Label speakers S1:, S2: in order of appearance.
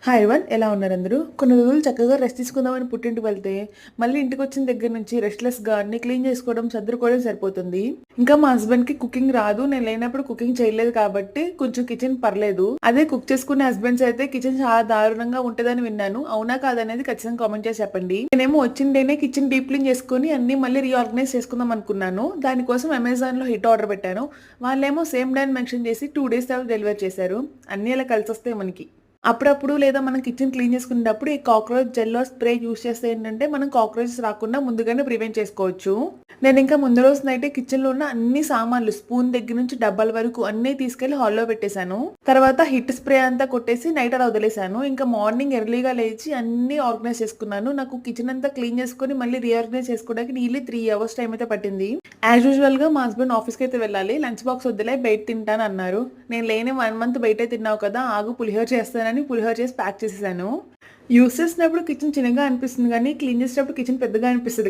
S1: Hi one ఎలా ఉన్నారు అందరూ? కొన్ని రోజులు చక్కగా రెస్ట్ తీసుకుందామని పుట్టింటికి వెళ్తే మళ్ళీ ఇంటికి వచ్చిన దగ్గర నుంచి రెస్ట్లెస్గా అన్ని క్లీన్ చేసుకోవడం సర్దుకోవడం సరిపోతుంది. ఇంకా మా హస్బెండ్కి కుకింగ్ రాదు, నేను లేనప్పుడు కుకింగ్ చేయలేదు కాబట్టి కొంచెం కిచెన్ పర్లేదు. అదే కుక్ చేసుకునే హస్బెండ్స్ అయితే కిచెన్ చాలా దారుణంగా ఉంటుందని విన్నాను. అవునా కాదనేది ఖచ్చితంగా కామెంట్ చేసి చెప్పండి. నేనేమో వచ్చిండేనే కిచెన్ డీప్ క్లీన్ చేసుకుని అన్ని మళ్ళీ రీఆర్గనైజ్ చేసుకుందాం అనుకున్నాను. దానికోసం అమెజాన్లో హిట్ ఆర్డర్ పెట్టాను. వాళ్ళేమో సేమ్ డే మెన్షన్ చేసి 2 days తర్వాత డెలివరీ చేశారు. అన్ని అలా కలిసి వస్తాయి మనకి. అప్పుడప్పుడు లేదా మనం కిచెన్ క్లీన్ చేసుకునేటప్పుడు ఈ కాక్రోచ్ జెల్లో స్ప్రే యూస్ చేస్తే ఏంటంటే మనం కాక్రోచెస్ రాకుండా ముందుగానే ప్రివెంట్ చేసుకోవచ్చు. నేను ఇంకా ముందు రోజు నైటే కిచెన్లో ఉన్న అన్ని సామాన్లు స్పూన్ దగ్గర నుంచి డబ్బాల వరకు అన్నీ తీసుకెళ్లి హాల్లో పెట్టేశాను. తర్వాత హిట్ స్ప్రే అంతా కొట్టేసి నైట్ అలా వదిలేశాను. ఇంకా మార్నింగ్ ఎర్లీగా లేచి అన్ని ఆర్గనైజ్ చేసుకున్నాను. నాకు కిచెన్ అంతా క్లీన్ చేసుకుని మళ్ళీ రీఆర్గనైజ్ చేసుకోవడానికి నియర్లీ 3 hours టైం అయితే పట్టింది. యాజ్ యూజువల్ గా మా హస్బెండ్ ఆఫీస్కి అయితే వెళ్ళాలి. లంచ్ బాక్స్ వద్దులే బయట తింటాను అన్నారు. నేను లేని 1 month బయటే తిన్నావు కదా, ఆగు పులిహోర చేస్తానని పులిహోర చేసి ప్యాక్ చేసేసాను. యూస్ చేసినప్పుడు కిచెన్ చిన్నగా అనిపిస్తుంది కానీ క్లీన్ చేసేటప్పుడు కిచెన్ పెద్దగా అనిపిస్తుంది కదా.